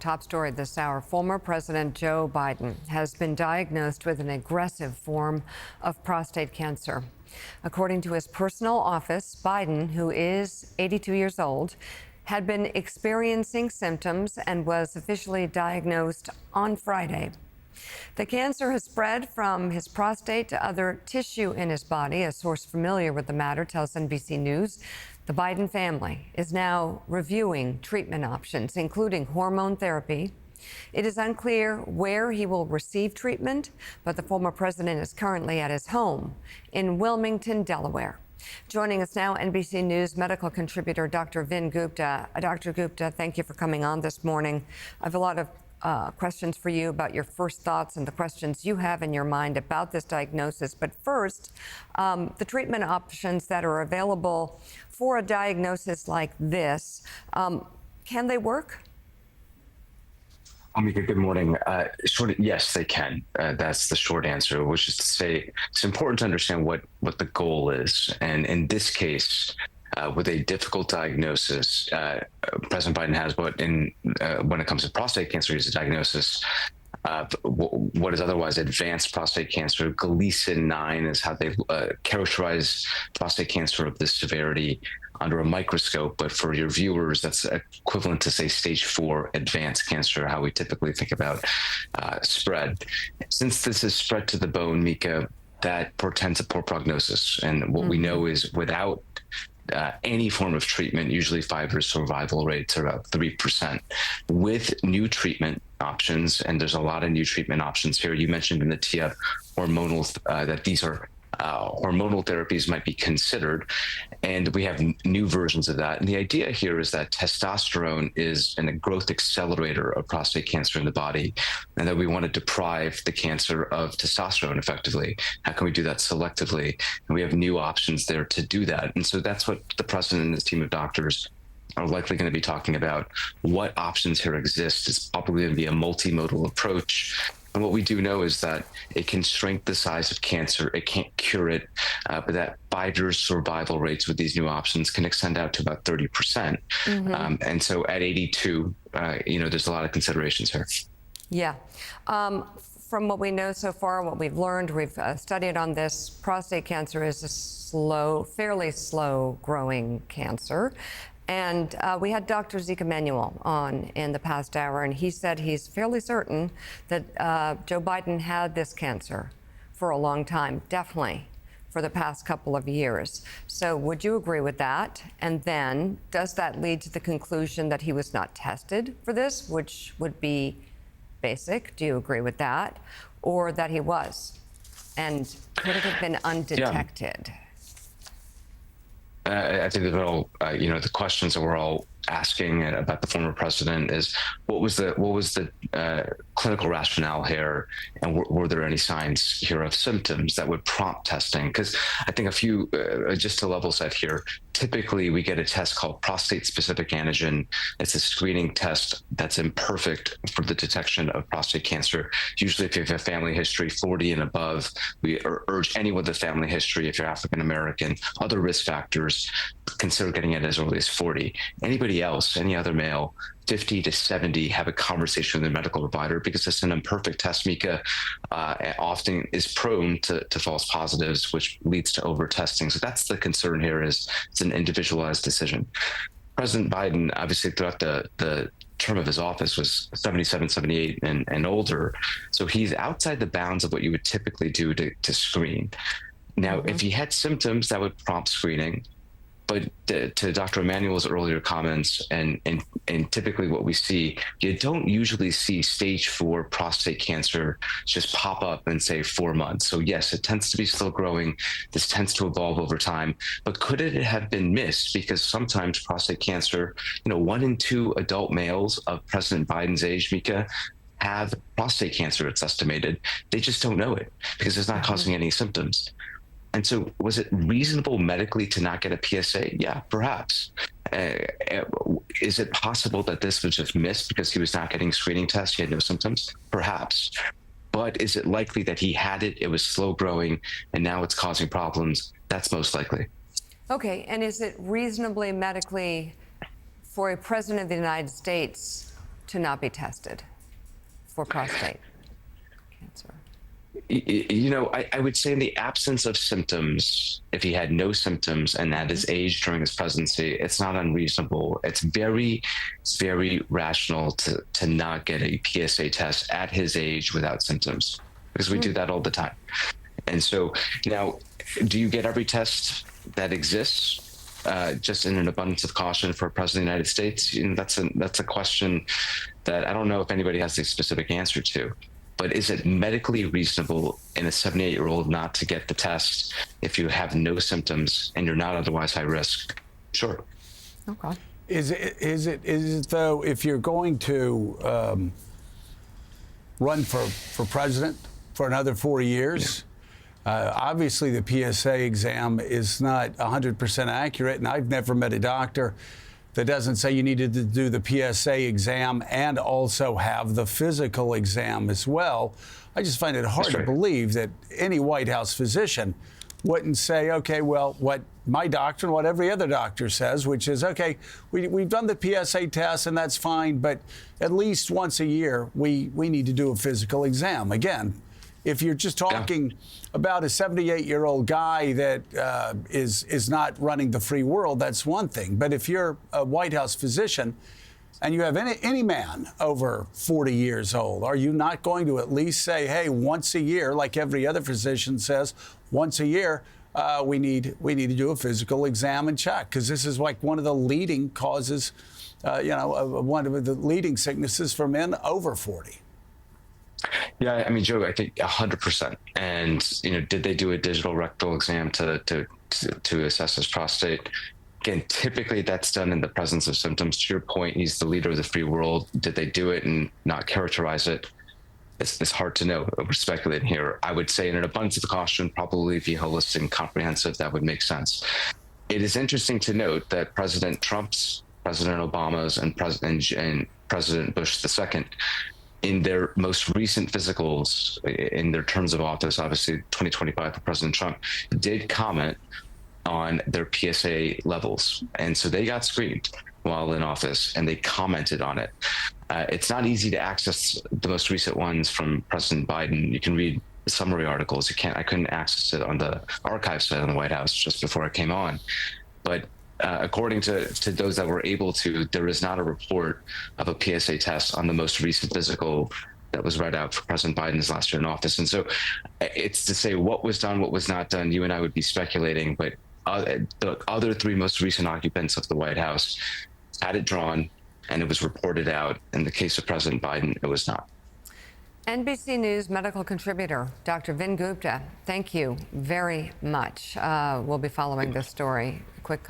Top story this hour. Former President Joe Biden has been diagnosed with an aggressive form of prostate cancer. According to his personal office, Biden, who is 82 years old, had been experiencing symptoms and was officially diagnosed on Friday. The cancer has spread from his prostate to other tissue in his body. A source familiar with the matter tells NBC News the Biden family is now reviewing treatment options, including hormone therapy. It is unclear where he will receive treatment, but the former president is currently at his home in Wilmington, Delaware. Joining us now, NBC News medical contributor Dr. Vin Gupta. Dr. Gupta, thank you for coming on this morning. I have a lot of questions for you about your first thoughts and the questions you have in your mind about this diagnosis. But first, the treatment options that are available for a diagnosis like this, can they work? Amika, good morning. Yes, they can. That's the short answer, which is to say it's important to understand what the goal is. And in this case, with a difficult diagnosis, President Biden has when it comes to prostate cancer, he's a diagnosis what is otherwise advanced prostate cancer. Gleason 9 is how they characterize prostate cancer of this severity under a microscope. But for your viewers, that's equivalent to, say, stage 4 advanced cancer, how we typically think about spread. Since this is spread to the bone, Mika, that portends a poor prognosis. And what we know is without any form of treatment, usually 5-year survival rates are about 3%. With new treatment options, and there's a lot of new treatment options here. You mentioned in the TF hormonal that these are hormonal therapies might be considered, and we have new versions of that. And the idea here is that testosterone is a growth accelerator of prostate cancer in the body, and that we want to deprive the cancer of testosterone effectively. How can we do that selectively? And we have new options there to do that. And so that's what the president and his team of doctors are likely going to be talking about. What options here exist is probably going to be a multimodal approach. And what we do know is that it can shrink the size of cancer. It can't cure it, but that 5-year survival rates with these new options can extend out to about 30%. And so at 82, there's a lot of considerations here. Yeah. From what we know so far, what we've learned, we've studied on this, prostate cancer is a fairly slow growing cancer. And we had Dr. Zeke Emanuel on in the past hour, and he said he's fairly certain that Joe Biden had this cancer for a long time, definitely for the past couple of years. So would you agree with that? And then does that lead to the conclusion that he was not tested for this, which would be basic? Do you agree with that? Or that he was? And could it have been undetected? Yeah. I think that all, the questions that we're all asking about the former president is what was the clinical rationale here, and were there any signs here of symptoms that would prompt testing? Because I think just to level set here, typically we get a test called prostate-specific antigen. It's a screening test that's imperfect for the detection of prostate cancer. Usually if you have a family history 40 and above, we urge anyone with a family history, if you're African American, other risk factors, consider getting it as early as 40. Anybody else, any other male, 50 to 70, have a conversation with their medical provider, because it's an imperfect test, Mika, often is prone to false positives, which leads to over-testing. So that's the concern here, is it's an individualized decision. President Biden, obviously throughout the term of his office, was 77, 78 and older. So he's outside the bounds of what you would typically do to screen. Now, if he had symptoms, that would prompt screening. But to Dr. Emanuel's earlier comments, and typically what we see, you don't usually see stage 4 prostate cancer just pop up in, say, 4 months. So yes, it tends to be still growing. This tends to evolve over time. But could it have been missed? Because sometimes prostate cancer, 1 in 2 adult males of President Biden's age, Mika, have prostate cancer, it's estimated. They just don't know it because it's not causing any symptoms. And so was it reasonable medically to not get a PSA? Yeah, perhaps. Is it possible that this was just missed because he was not getting screening tests? He had no symptoms? Perhaps. But is it likely that he had it, it was slow growing, and now it's causing problems? That's most likely. Okay, and is it reasonably medically for a president of the United States to not be tested for prostate cancer? I would say in the absence of symptoms, if he had no symptoms and at his age during his presidency, it's not unreasonable. It's very, very rational to not get a PSA test at his age without symptoms, because we do that all the time. And so now, do you get every test that exists just in an abundance of caution for President of the United States? That's a question that I don't know if anybody has a specific answer to. But is it medically reasonable in a 78-year-old not to get the test if you have no symptoms and you're not otherwise high risk? Sure. Okay. Is it though, if you're going to run for president for another 4 years, obviously the PSA exam is not 100% accurate, and I've never met a doctor that doesn't say you needed to do the PSA exam and also have the physical exam as well. I just find it hard to believe that any White House physician wouldn't say, okay, well, what my doctor and what every other doctor says, which is, okay, we've done the PSA test and that's fine, but at least once a year, we need to do a physical exam. Again, if you're just talking about a 78-year-old guy that is not running the free world, that's one thing. But if you're a White House physician and you have any man over 40 years old, are you not going to at least say, hey, once a year, like every other physician says, once a year, we need to do a physical exam and check? Because this is like one of the leading causes, one of the leading sicknesses for men over 40. Yeah, I mean, Joe, I think 100%. And did they do a digital rectal exam to assess his prostate? Again, typically that's done in the presence of symptoms. To your point, he's the leader of the free world. Did they do it and not characterize it? It's hard to know. We're speculating here. I would say in an abundance of caution, probably be holistic and comprehensive. That would make sense. It is interesting to note that President Trump's, President Obama's, and President Bush II, in their most recent physicals, in their terms of office, obviously 2025 for President Trump, did comment on their PSA levels. And so they got screened while in office and they commented on it. It's not easy to access the most recent ones from President Biden. You can read summary articles. I couldn't access it on the archive site on the White House just before I came on. But according to those that were able to, there is not a report of a PSA test on the most recent physical that was read out for President Biden's last year in office. And so it's to say what was done, what was not done. You and I would be speculating, but the other three most recent occupants of the White House had it drawn and it was reported out. In the case of President Biden, it was not. NBC News medical contributor, Dr. Vin Gupta, thank you very much. We'll be following this story. Quick